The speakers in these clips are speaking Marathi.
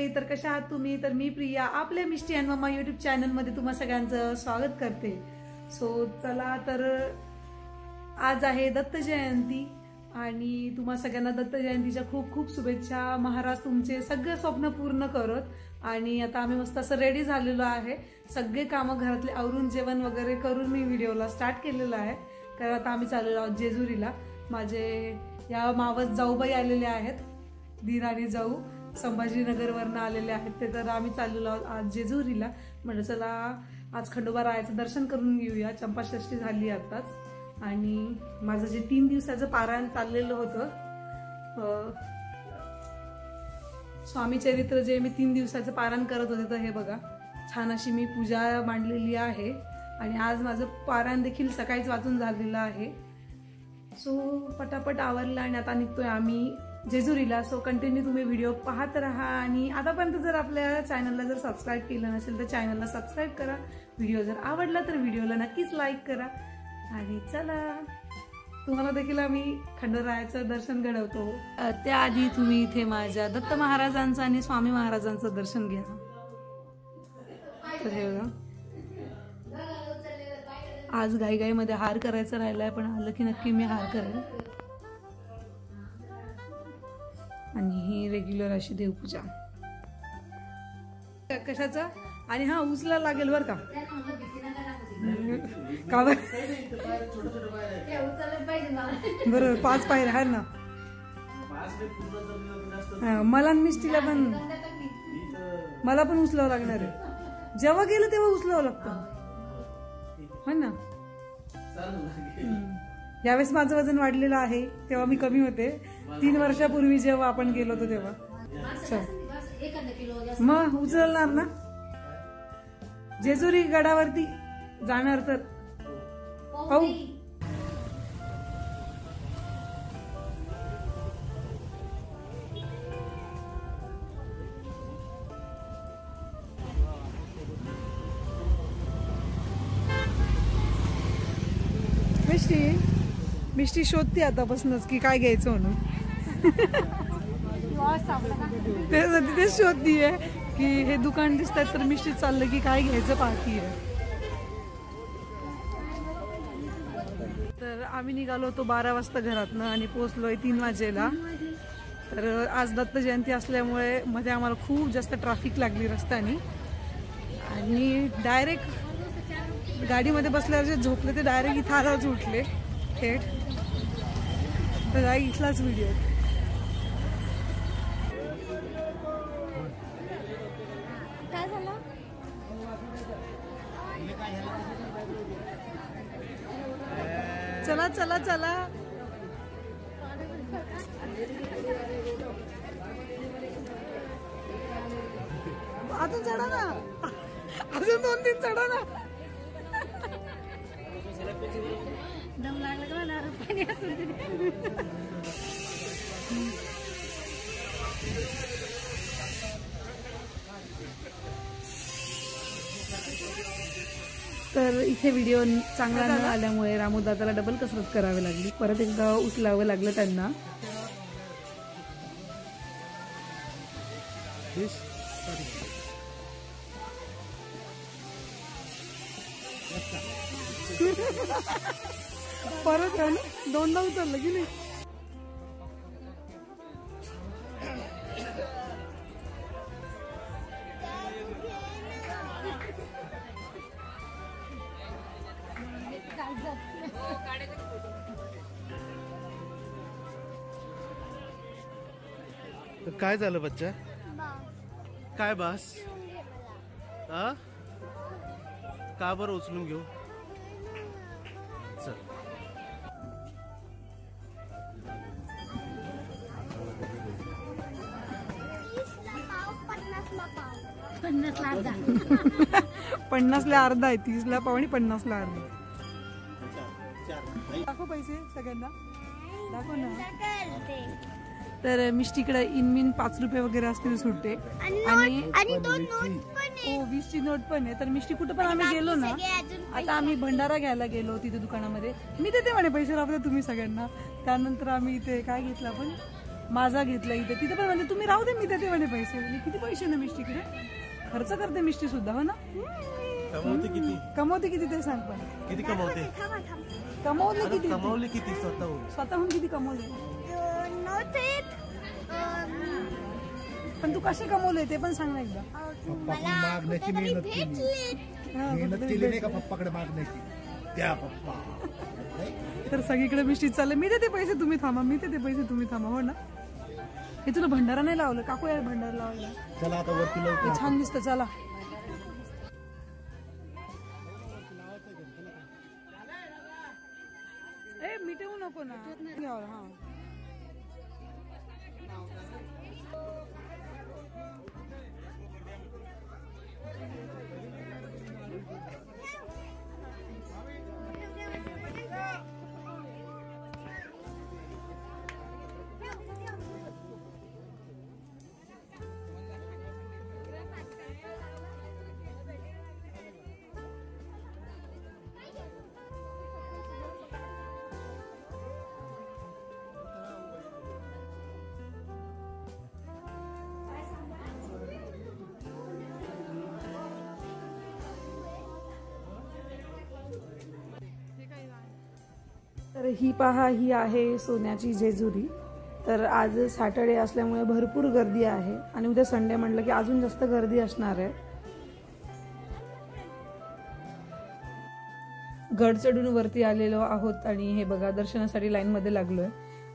मंडळी, तर कशा आहात तुम्ही? तर मी प्रिया आपल्या मिष्टी अँड मम्मा युट्यूब चॅनल मध्ये तुम्हा सगळ्यांचं स्वागत करते. सो चला तर आज आहे दत्त जयंती आणि तुम्हा सगळ्यांना दत्त जयंतीच्या खूप खूप शुभेच्छा. महाराज तुमचे सगळे स्वप्न पूर्ण करत. आणि आता आम्ही मस्त असं रेडी झालेलो आहे, सगळे कामं घरातले आवरून जेवण वगैरे करून मी व्हिडिओला स्टार्ट केलेला आहे. कारण आता आम्ही चाललेलो आहोत जेजुरीला. माझे या मावस जाऊबाई आलेले आहेत, दीर आणि जाऊ संभाजीनगरवरनं आलेले आहेत ते. तर आम्ही चाललेलो आहोत आज जेजुरीला. म्हणजे चला आज खंडोबा रायाचं दर्शन करून घेऊया. चंपाषष्ठी झाली आताच. आणि माझं जे 3 दिवसाचं पारायण चाललेलं होतं, स्वामी चरित्र जे मी 3 दिवसाचं पारायण करत होते, तर हे बघा छान अशी मी पूजा मांडलेली आहे. आणि आज माझं पारायण देखील सकाळीच वाचून झालेलं आहे. सो पटापट आवरला आणि आता निघतोय आम्ही जेजुरीला. सो कंटिन्यू तुम्ही व्हिडिओ पाहत राहा. आणि आतापर्यंत जर आपल्या चॅनलला जर सबस्क्राईब केलं नसेल तर चॅनलला सबस्क्राईब करा. व्हिडिओ जर आवडला तर व्हिडिओला नक्कीच लाईक करा. आणि चला तुम्हाला देखील आम्ही खंडोरायाचं दर्शन घडवतो. त्याआधी तुम्ही इथे माझ्या दत्त महाराजांचं आणि स्वामी महाराजांचं दर्शन घ्या. तर हे बघा आज घाईघाईमध्ये हार करायचा राहिलाय, पण आलं की नक्की मी हार करेन. आणि ही रेग्युलर अशी देवपूजा कशाचा. आणि हा उचला लागेल बर का. का बरोबर 5 पायऱ्या आहे ना. मला मिष्टीला पण, मला पण उचलावं लागणार आहे. जेव्हा गेलं तेव्हा उचलावं लागतं हो ना. यावेळेस माझं वजन वाढलेलं आहे, तेव्हा मी कमी होते. 3 वर्षापूर्वी जेव्हा आपण गेलो होतो तेव्हा. मग उचलणार ना. जेजुरी गडावरती जाणार तर पाहू. मिष्टी शोधते आतापासूनच की काय घ्यायचं म्हणून. तेच शोधतीये की हे दुकान दिसतात तर मिष्टी चाललं की काय घ्यायचं पाहतीये. तर आम्ही निघालो होतो 12 वाजता घरातनं आणि पोहोचलोय 3 वाजेला. तर आज दत्त जयंती असल्यामुळे मध्ये आम्हाला खूप जास्त ट्रॅफिक लागली रस्त्याने. आणि डायरेक्ट गाडीमध्ये बसल्यावर जे झोपले ते डायरेक्ट इथं आल्यावर उठले थेट. तर इथलाच व्हिडिओ. चला चला चला अजून चढा ना, अजून 2-3 चढा ना. दम लागला का मला पाणी असून. तर इथे व्हिडिओ चांगला न आल्यामुळे रामू दादाला डबल कसरत करावी लागली. परत एकदा उचलावं लागलं त्यांना. परत आहे ना 2दा उचललं की नाही. काय झालं बच्चा? काय बास? का बरं उचलून घेऊ? चल. पन्नासला अर्धा आहे, 30ला पाव आणि 50ला अर्धा. दाखव पैसे सगळ्यांना, दाखव ना. तर मिष्टीकडे इनमिन 5 रुपये वगैरे असतील सुट्टे. आणि 20ची नोट पण आहे. तर मिष्टी कुठं पण आम्ही गेलो ना, आता आम्ही भंडारा घ्यायला गेलो तिथे दुकानामध्ये. मी देते म्हणे पैसे राहते तुम्ही सगळ्यांना. त्यानंतर आम्ही इथे काय घेतलं आपण माझा घेतला इथे. तिथे पण म्हणजे तुम्ही राहू दे, मी देते म्हणे पैसे. म्हणजे किती पैसे ना मिष्टी इकडे खर्च करते मिष्टी सुद्धा, हो ना. कमवते किती ते सांग पण. किती कमवते? कमवले किती? कमवले किती स्वतःहून किती कमवले? पण तू कसे कमवले ते पण सांग ना एकदा. मागण्याची मेहनत केली नाही का पप्पाकडे मागण्याची, त्या पप्पा. तर सगळीकडे मिष्टी चालले. मी देते पैसे तुम्ही थांबा, मी देते पैसे तुम्ही थांबा, हो ना. हे तुला भंडारा नाही लावलं काकू यार, भंडारा लावला. चला आता वरती लावतो. छान दिसतं, चला. ए मिटवू नको ना. हा तर ही पहा, ही आहे सोन्याची जेजुरी. तर आज सॅटर्डे असल्यामुळे भरपूर गर्दी आहे आणि उद्या संडे म्हटलं की अजून जास्त गर्दी असणार आहे. गड चढून वरती आलेलो आहोत आणि हे बघा दर्शनासाठी लाईन मध्ये लागलोय.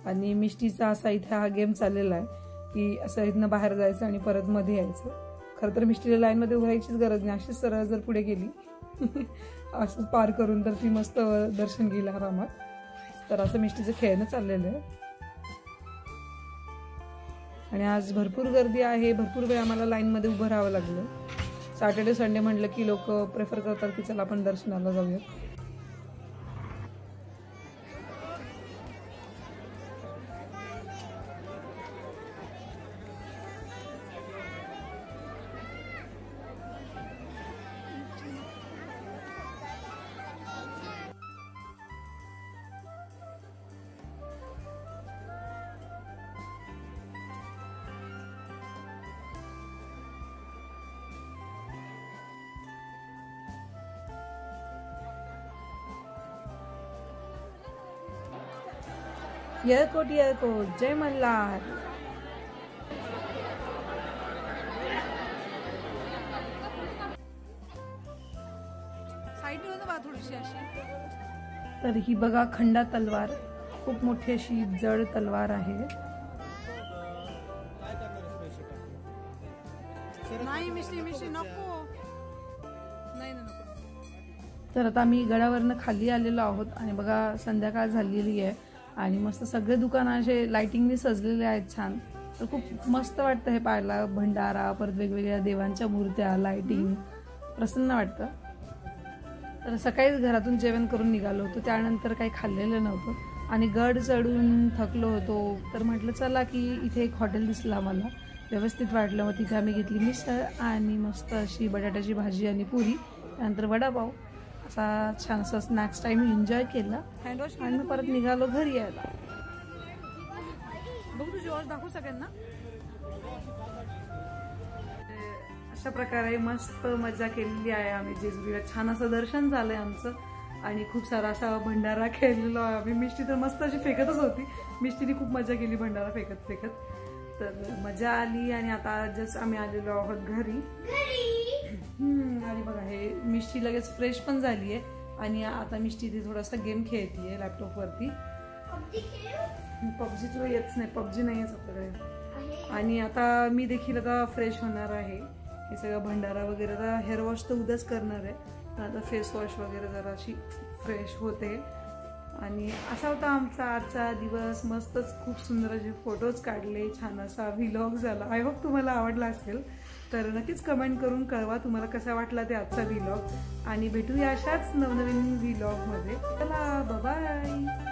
आणि मिष्टीचा असा इथे हा गेम चाललेला आहे की असं इथनं बाहेर जायचं आणि परत मध्ये यायचं. खरं तर मिष्टीला लाईन मध्ये उभारायचीच गरज नाही, अशीच सरळ जर पुढे गेली असंच पार करून तर ती मस्त दर्शन घेईल आरामात. तर असं मिष्टीचं खेळणं चाललेलं आहे. आणि आज भरपूर गर्दी आहे, भरपूर वेळ आम्हाला लाईन मध्ये उभं राहावं लागलं. सॅटर्डे संडे म्हटलं की लोक प्रेफर करतात की चला आपण दर्शनाला जाऊया. येळकोट येळकोट, जय मल्हार. साईड बा थोडीशी अशी. तर ही बघा खंडा तलवार, खूप मोठी अशी जड तलवार आहे. नाही मिशी मिशी नको, नाही नको. तर आता आम्ही गडावरनं खाली आलेलो आहोत आणि बघा संध्याकाळ झालेली आहे आणि मस्त सगळे दुकानं असे लाइटिंगने सजलेले आहेत छान. तर खूप मस्त वाटतं हे पाहायला. भंडारा, परत वेगवेगळ्या देवांच्या मूर्त्या, लाइटिंग, प्रसन्न वाटतं. तर सकाळीच घरातून जेवण करून निघालो होतो, त्यानंतर काही खाल्लेलं नव्हतं आणि गड चढून थकलो होतो. तर म्हटलं चला की इथे एक हॉटेल दिसलं आम्हाला, व्यवस्थित वाटलं. मग तिथे आम्ही घेतली मिसळ आणि मस्त अशी बटाट्याची भाजी आणि पुरी, त्यानंतर वडापाव. असा छान असा स्नॅक्स टाइम एन्जॉय केला आणि मग परत निघालो घरी यायला. बघ तुझी वॉच दाखवू सगळ्यांना. अशा प्रकारे मस्त मजा केलेली आहे आम्ही जेजुरीला. छान असं दर्शन झालंय आमचं आणि खूप सारा असा भंडारा खेळलेलो आहे आम्ही. मिष्टी तर मस्त अशी फेकतच होती, मिष्टीने खूप मजा केली भंडारा फेकत फेकत. तर मजा आली आणि आता जस्ट आम्ही आलेलो आहोत घरी. आणि बघा हे मिष्टी लगेच फ्रेश पण झाली आहे आणि आता मिष्टी इथे थोडासा गेम खेळतीये लॅपटॉप वरती. पबजी तुला येतच नाही, पबजी नाही आहे आपल्याकडे. आणि आता मी देखील आता फ्रेश होणार आहे. हे सगळं भंडारा वगैरे, आता हेअर वॉश तर उद्याच करणार आहे, आता फेस वॉश वगैरे जरा अशी फ्रेश होते. आणि असा होता आमचा आजचा दिवस. मस्तच खूप सुंदर असे फोटोज काढले, छान असा व्लॉग झाला. आय होप तुम्हाला आवडला असेल. तर नक्कीच कमेंट करून कळवा तुम्हाला कसा वाटला ते आजचा व्लॉग. आणि भेटूया अशाच नवनवीन व्लॉगमध्ये. चला बाय.